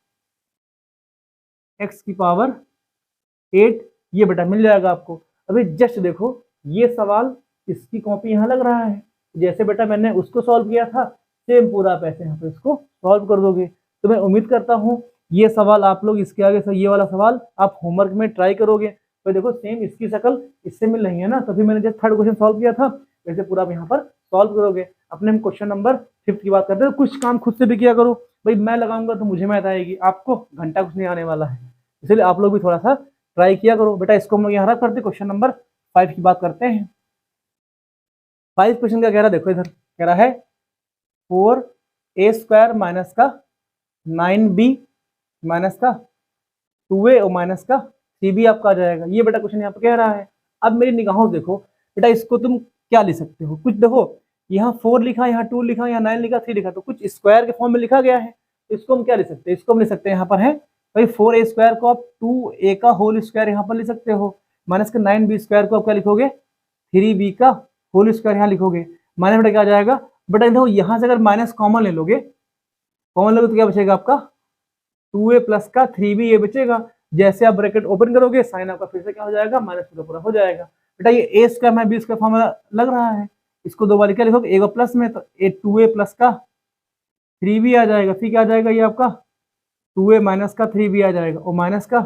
एक्स की पावर 8, ये बेटा मिल जाएगा आपको। अभी जस्ट देखो ये सवाल इसकी कॉपी यहाँ लग रहा है, जैसे बेटा मैंने उसको सॉल्व किया था सेम पूरा आप ऐसे यहाँ पे इसको सॉल्व कर दोगे। तो मैं उम्मीद करता हूँ ये सवाल आप लोग इसके आगे से ये वाला सवाल आप होमवर्क में ट्राई करोगे। तो देखो सेम इसकी शक्ल इससे मिल रही है ना, तभी मैंने जब 3rd क्वेश्चन सॉल्व किया था वैसे पूरा आप यहाँ पर सॉल्व करोगे। अपने हम क्वेश्चन नंबर 5th की बात करते हैं। कुछ काम खुद से भी किया करो, भाई मैं लगाऊंगा तो मुझे मैथ आएगी, आपको घंटा कुछ नहीं आने वाला है, इसलिए आप लोग भी थोड़ा सा ट्राई किया करो। बेटा इसको हम लोग यहाँ रख करते, क्वेश्चन नंबर 5 की बात करते हैं। 5 क्वेश्चन क्या कह रहा है, देखो इधर कह रहा है 4a² माइनस का 9b माइनस का 2a और माइनस का 3b आपका आ जाएगा। ये बेटा क्वेश्चन यहाँ पे कह रहा है। अब मेरी निगाहों से देखो बेटा, इसको तुम क्या लिख सकते हो, कुछ देखो यहाँ 4 लिखा, यहाँ 2 लिखा, यहाँ 9 लिखा, 3 लिखा, तो कुछ स्क्वायर के फॉर्म में लिखा गया है। तो इसको हम क्या लिख सकते हैं, इसको हम लिख सकते हैं यहाँ पर है भाई 4a² को आप 2a का होल स्क्वायर यहाँ पर लिख सकते हो, माइनस का 9b² को आप क्या लिखोगे, 3b का होल स्क्वायर यहाँ लिखोगे। माइनस बेटा क्या आ जाएगा, बेटा देखो यहाँ से अगर माइनस कॉमन ले लोगे, कॉमन लोगे तो क्या बचेगा आपका 2a प्लस का 3b, ये बचेगा। जैसे आप ब्रैकेट ओपन करोगे साइन आपका फिर से क्या हो जाएगा, माइनस पूरा हो जाएगा। बेटा ये a² में b² फॉर्मूला लग रहा है, इसको दो बार क्या लिखोगे, एक बार प्लस में, तो 2a प्लस का 3b आ जाएगा, फिर क्या आ जाएगा, ये आपका 2a माइनस का 3b आ जाएगा, और माइनस का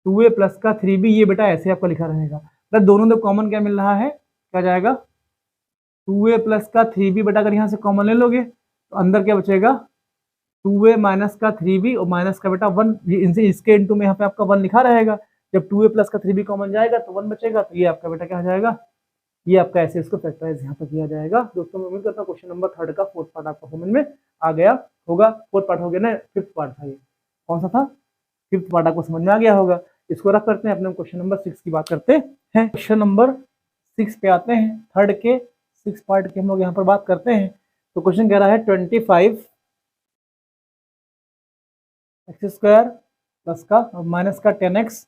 2a प्लस का 3b, ये बेटा ऐसे आपका लिखा रहेगा। तो दोनों में कॉमन क्या मिल रहा है, क्या जाएगा 2a प्लस का 3b। बेटा अगर यहाँ से कॉमन ले लोगे तो अंदर क्या बचेगा 2a माइनस का 3b और माइनस का बेटा 1, इनसे इसके इंटू में यहाँ पे आपका 1 लिखा रहेगा। जब 2a प्लस का 3b कॉमन जाएगा तो 1 बचेगा, तो ये आपका बेटा क्या हो जाएगा, ये आपका ऐसे इसको फैक्टराइज यहाँ पर किया जाएगा। दोस्तों मैं उम्मीद करता हूँ क्वेश्चन नंबर 3rd का 4th पार्ट आपको समझ में आ गया होगा। 4th पार्ट हो गया ना, 5th पार्ट था, ये कौन सा था, 5th पार्ट आपको समझ में आ गया होगा। इसको रख करते हैं, अपने क्वेश्चन नंबर 6 की बात करते हैं। क्वेश्चन नंबर 6 पे आते हैं, 3rd के 6 पार्ट की हम लोग यहाँ पर बात करते हैं। तो क्वेश्चन कह रहा है 25 x² प्लस का माइनस का 10x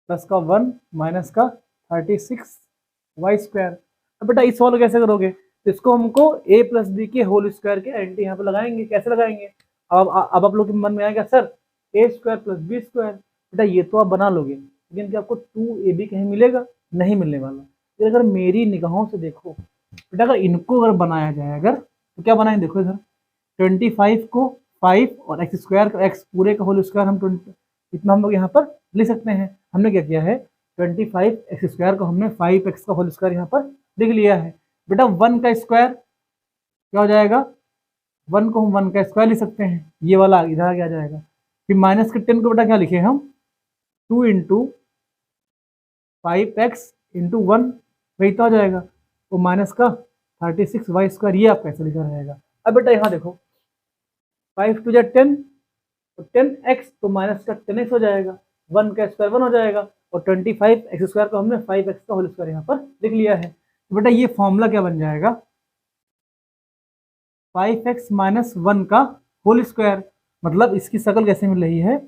प्लस का 1 माइनस का 36y²। अब बेटा इस सॉल्व कैसे करोगे, तो इसको हमको a प्लस बी के होल स्क्वायर के आइडेंटिटी यहाँ पे लगाएंगे। कैसे लगाएंगे, अब आप लोग के मन में आएगा सर a² प्लस b², बेटा ये तो आप बना लोगे, लेकिन क्या आपको 2ab कहीं मिलेगा? नहीं मिलने वाला। फिर अगर मेरी निगाहों से देखो बेटा, अगर इनको अगर बनाया जाए अगर, तो क्या बनाएंगे? देखो इधर 25 को 5 और एक्स स्क्वायर का एक्स पूरे का होल स्क्वायर हम 20 इतना हम लोग यहाँ पर लिख सकते हैं। हमने क्या किया है, 25 एक्स स्क्वायर को हमने 5x का होल स्क्वायर यहाँ पर लिख लिया है। बेटा 1 का स्क्वायर क्या हो जाएगा? 1 को हम 1 का स्क्वायर लिख सकते हैं, ये वाला इधर आ जाएगा। फिर माइनस के 10 को बेटा क्या लिखे हम? 2 इंटू 5x इंटू 1, वही तो आ जाएगा। वो माइनस का 36y स्क्वायर, ये आपका ऐसे लिखा रहेगा। अब बेटा यहाँ देखो 5 टू जा 10, तो 10x तो माइनस का 10x हो जाएगा, 1 का स्क्वायर 1 हो जाएगा, और 25 एक्स स्क्वायर को हमने 5x का होल स्क्वायर यहाँ पर लिख लिया है। तो बेटा ये फॉर्मूला क्या बन जाएगा? 5x माइनस 1 का होल स्क्वायर, मतलब इसकी शक्ल कैसे मिल रही है?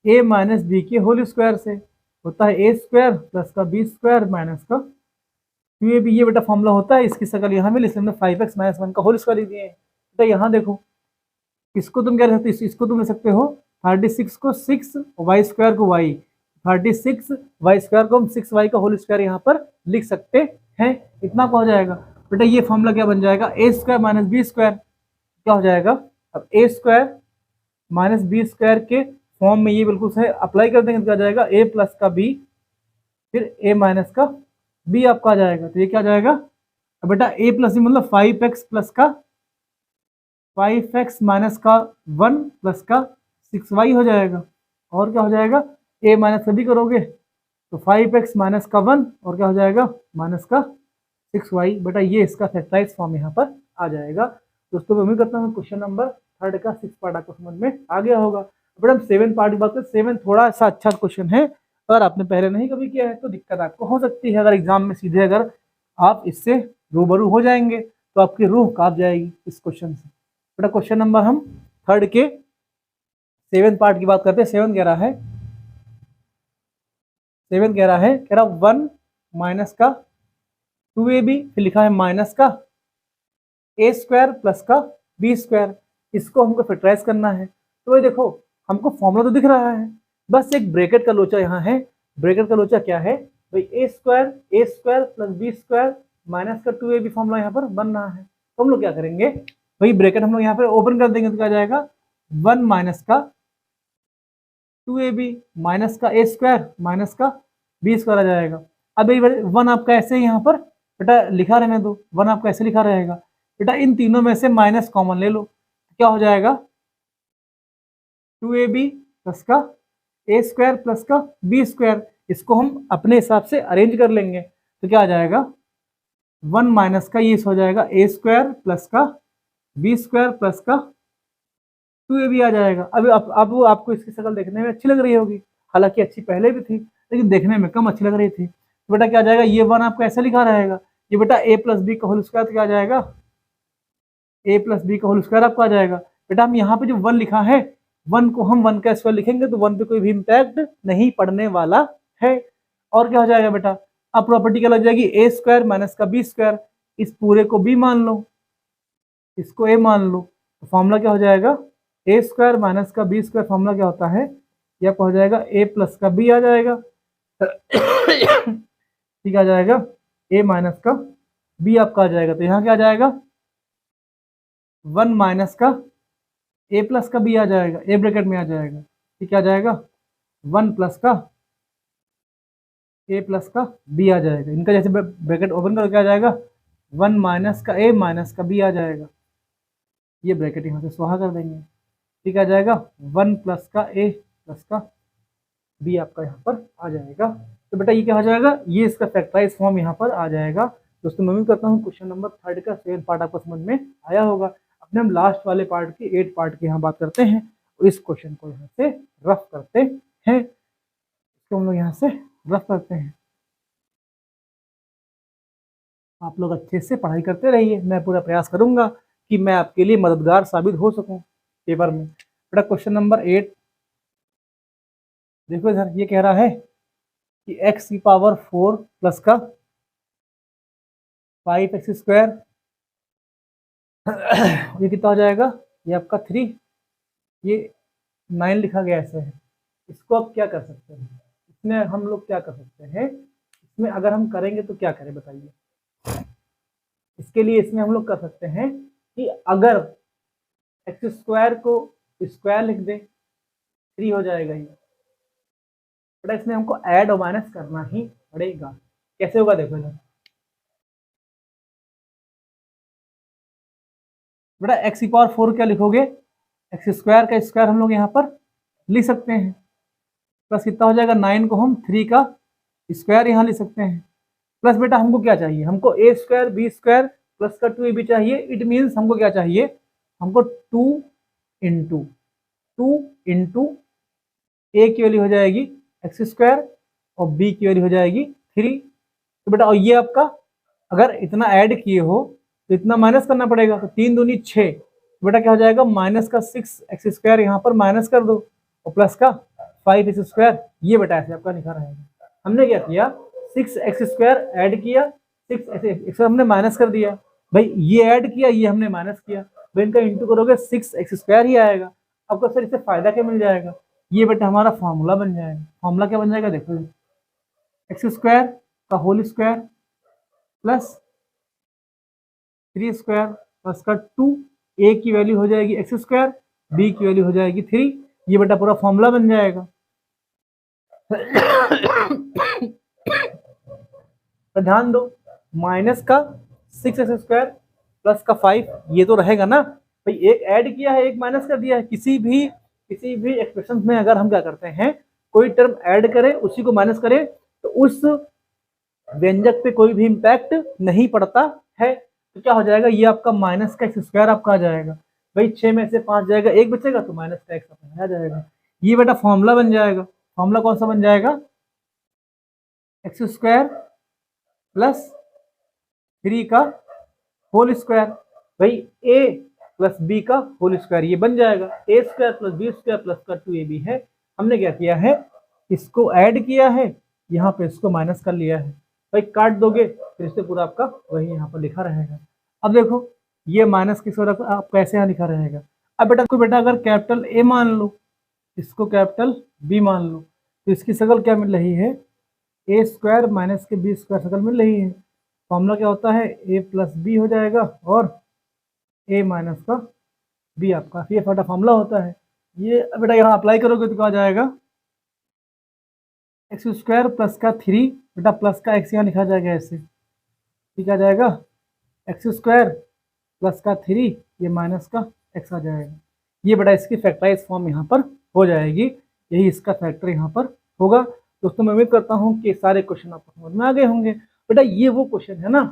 a माइनस बी के होल स्क्वायर से होता है a स्क्वायर प्लस का b स्क्वायर माइनस का 2ab, ये बेटा फॉर्मूला होता है। इसकी शक्ल यहाँ मिली, इसलिए हमने 5x माइनस 1 का होल स्क्वायर लिख दिए हैं। बेटा यहाँ देखो, इसको तुम क्या लिख सकते हो? इसको तुम लिख सकते हो 36 को 6 वाई स्क्वायर को y, 36 वाई स्क्वायर को हम 6y का होल स्क्वायर यहाँ पर लिख सकते हैं। इतना क्या हो जाएगा बेटा? ये फॉर्मूला क्या बन जाएगा? a square minus b square क्या हो जाएगा? अब a square minus b square के फॉर्म में ये बिल्कुल सही अप्लाई कर देंगे तो क्या जाएगा? a प्लस का b, फिर a माइनस का b आपका आ जाएगा। तो ये क्या आ जाएगा? अब बेटा a प्लस बी मतलब 5x प्लस का 5x माइनस का 1 प्लस का 6y हो जाएगा। और क्या हो जाएगा? a माइनस का b करोगे तो 5x माइनस का 1 और क्या हो जाएगा? माइनस का 6y। बेटा ये इसका फैक्टराइज फॉर्म यहाँ पर आ जाएगा। दोस्तों मैं उम्मीद करता हूँ क्वेश्चन नंबर 3 का 6 पार्ट आपको समझ में आ गया होगा। बेटा हम 7 पार्ट की बात करें, 7 थोड़ा सा अच्छा क्वेश्चन है, अगर आपने पहले नहीं कभी किया है तो दिक्कत आपको हो सकती है। अगर एग्जाम में सीधे अगर आप इससे रूबरू हो जाएंगे तो आपकी रूह कांप जाएगी इस क्वेश्चन से। बेटा क्वेश्चन नंबर हम 3 के 7 पार्ट की बात करते हैं। 7 कह रहा है 1 माइनस का 2ab, फिर लिखा है माइनस का a स्क्वायर प्लस का b स्क्वायर, इसको हमको फैक्टराइज करना है। तो ये देखो हमको फॉर्मूला तो दिख रहा है, बस एक ब्रैकेट का लोचा यहाँ है। ब्रैकेट का लोचा क्या है भाई? a square plus b square minus का 2ab फॉर्मूला यहाँ पर बन रहा है। तो हम लोग क्या करेंगे भाई? ब्रैकेट हम लोग यहाँ पर ओपन कर देंगे तो क्या जाएगा? 1 माइनस का 2ab माइनस का a स्क्वायर माइनस का b स्क्वायर आ जाएगा। अब ये 1 आपका ऐसे यहाँ पर बेटा लिखा रहने दो, 1 आपका ऐसे लिखा रहेगा। बेटा इन तीनों में से माइनस कॉमन ले लो, क्या हो जाएगा? 2ab प्लस का a स्क्वायर प्लस का b स्क्वायर, इसको हम अपने हिसाब से अरेंज कर लेंगे तो क्या आ जाएगा? 1 माइनस का ये हो जाएगा a स्क्वायर प्लस का b स्क्वायर प्लस का 2ab आ जाएगा। अब वो आपको इसकी शक्ल देखने में अच्छी लग रही होगी, हालांकि अच्छी पहले भी थी लेकिन देखने में कम अच्छी लग रही थी। तो बेटा क्या आ जाएगा? ये 1 आपका ऐसा लिखा रहेगा, ये बेटा a प्लस बी का होल स्क्वायर क्या आ जाएगा? a प्लस बी का होल स्क्वायर आपको आ जाएगा। बेटा हम यहाँ पे जो 1 लिखा है, 1 को हम 1 का स्क्वायर लिखेंगे तो 1 पे कोई भी इम्पैक्ट नहीं पड़ने वाला है। और क्या हो जाएगा बेटा? अब प्रॉपर्टी क्या लग जाएगी? a स्क्वायर माइनस का b स्क्वायर, इस पूरे को b मान लो, इसको a मान लो, तो फॉर्मूला क्या हो जाएगा? a स्क्वायर माइनस का b स्क्वायर फॉर्मूला क्या होता है? ये आपका हो जाएगा a प्लस का b आ जाएगा ठीक आ जाएगा, a माइनस का b आपका आ जाएगा। तो यहाँ क्या आ जाएगा? 1 माइनस का a प्लस का b आ जाएगा, a ब्रैकेट में आ जाएगा। ठीक आ जाएगा? 1 प्लस का a प्लस का b आ जाएगा। इनका जैसे ब्रैकेट ओपन करो क्या आ जाएगा? 1 माइनस का a माइनस का b आ जाएगा। ये ब्रैकेट यहाँ से स्वाहा कर देंगे। ठीक आ जाएगा? 1 प्लस का a प्लस का b आपका यहाँ पर आ जाएगा। तो बेटा ये क्या हो जाएगा? ये इसका फैक्टराइज फॉर्म यहाँ पर आ जाएगा। दोस्तों मैं उम्मीद करता हूँ क्वेश्चन नंबर 3 का 7 पार्ट आपको समझ में आया होगा। अपने हम लास्ट वाले पार्ट के 8 पार्ट की यहाँ बात करते हैं और इस क्वेश्चन को यहाँ से रफ करते हैं। इसको हम लोग यहाँ से रफ करते हैं। आप लोग अच्छे से पढ़ाई करते रहिए, मैं पूरा प्रयास करूंगा कि मैं आपके लिए मददगार साबित हो सकूं पेपर में। बेटा क्वेश्चन नंबर 8 देखो इधर, ये कह रहा है कि x की पावर 4 प्लस का 5x स्क्वायर ये कितना हो जाएगा? ये आपका 3, ये 9 लिखा गया ऐसे है। इसको अब क्या कर सकते हैं, इसमें हम लोग क्या कर सकते हैं, इसमें अगर हम करेंगे तो क्या करें बताइए। इसके लिए इसमें हम लोग कर सकते हैं कि अगर एक्स स्क्वायर को स्क्वायर लिख दें 3 हो जाएगा ये, बट इसमें हमको ऐड और माइनस करना ही पड़ेगा। कैसे होगा देखो इधर बेटा, एक्स की पावर 4 क्या लिखोगे, एक्स स्क्वायर का स्क्वायर हम लोग यहाँ पर लिख सकते हैं, प्लस कितना हो जाएगा 9 को हम 3 का स्क्वायर यहाँ लिख सकते हैं, प्लस बेटा हमको क्या चाहिए, हमको ए स्क्वायर बी स्क्वायर प्लस का 2ab चाहिए। इट मीन्स हमको क्या चाहिए, हमको 2 इंटू ए की वैल्यू हो जाएगी एक्स स्क्वायर और बी की वैल्यू हो जाएगी 3। तो बेटा और ये आपका अगर इतना ऐड किए हो तो इतना माइनस करना पड़ेगा, तो 3 दूनी 6, तो बेटा क्या हो जाएगा माइनस का 6 एक्स स्क्वायर यहाँ पर माइनस कर दो और प्लस का 5 एक्स स्क्वायर, ये बेटा ऐसे आपका लिखा रहेगा। हमने क्या किया 6 एक्स स्क्वायर ऐड किया, 6 एक्स हमने माइनस कर दिया, भाई ये ऐड किया ये हमने माइनस किया, भाई इनका इंटू करोगे 6 एक्स स्क्वायर ही आएगा। आपको सर इससे फायदा क्या मिल जाएगा, ये बेटा हमारा फॉर्मूला बन जाएगा। फॉर्मूला क्या बन जाएगा देखो, एक्स स्क्वायर का whole square plus 3 square plus का 2, ए की वैल्यू हो जाएगी एक्स स्क्वायर, बी की वैल्यू हो जाएगी 3, ये बेटा पूरा फॉर्मूला बन जाएगा। तो ध्यान दो, माइनस का 6 एक्स स्क्वायर प्लस का 5 ये तो रहेगा ना, भाई एक ऐड किया है एक माइनस कर दिया है। किसी भी एक्सप्रेशन में अगर हम क्या करते हैं, कोई टर्म ऐड करें उसी को माइनस करें तो उस व्यंजक पे कोई भी इम्पैक्ट नहीं पड़ता है। तो क्या हो जाएगा, ये आपका माइनस का एक्स स्क्वायर आपका आ जाएगा, भाई 6 में से 5 जाएगा, एक बचेगा तो माइनस का एक्स अपना आ जाएगा। ये बेटा फॉर्मूला बन जाएगा। फॉर्मूला कौन सा बन जाएगा, एक्स स्क्वायर प्लस 3 का होल स्क्वायर, भाई ए प्लस बी का होल स्क्वायर ये बन जाएगा, A square plus B square plus का 2ab है। हमने क्या किया है, इसको ऐड किया है, यहाँ पे इसको माइनस कर लिया है, भाई काट दोगे फिर से पूरा आपका वही यहाँ पर लिखा रहेगा। अब देखो ये माइनस किस तरह आप कैसे यहाँ लिखा रहेगा। अब बेटा अगर कैपिटल ए मान लो, इसको कैपिटल बी मान लो, तो इसकी शकल क्या मिल रही है, ए स्क्वायर माइनस के बी स्क्वायर शकल मिल रही है। फॉर्मूला क्या होता है, ए प्लस बी हो जाएगा और ए माइनस का बी आपका, ये फटा फॉर्मूला होता है। ये बेटा यहाँ अप्लाई करोगे तो क्या हो जाएगा, एक्स स्क्वायर प्लस का 3, बेटा प्लस का एक्स यहाँ लिखा जाएगा ऐसे, ठीक आ जाएगा, एक्स स्क्वायर प्लस का 3 ये माइनस का एक्स आ जाएगा। ये बेटा इसकी फैक्टराइज फॉर्म यहाँ पर हो जाएगी, यही इसका फैक्टर यहाँ पर होगा। दोस्तों मैं उम्मीद करता हूँ कि सारे क्वेश्चन आपको समझ में आ गए होंगे। बेटा ये वो क्वेश्चन है ना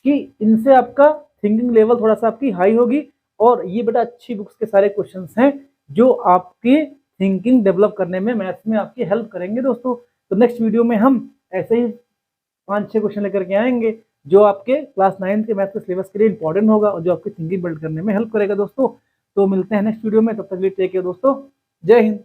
कि इनसे आपका थिंकिंग लेवल थोड़ा सा आपकी हाई होगी, और ये बेटा अच्छी बुक्स के सारे क्वेश्चंस हैं जो आपकी थिंकिंग डेवलप करने में मैथ्स में आपकी हेल्प करेंगे दोस्तों। तो नेक्स्ट वीडियो में हम ऐसे ही 5-6 क्वेश्चन लेकर के आएंगे जो आपके क्लास 9 के मैथ के सिलेबस के लिए इंपॉर्टेंट होगा और जो आपकी थिंकिंग बिल्ड करने में हेल्प करेगा दोस्तों। तो मिलते हैं नेक्स्ट वीडियो में, तब तक के लिए टेक केयर दोस्तों, जय हिंद।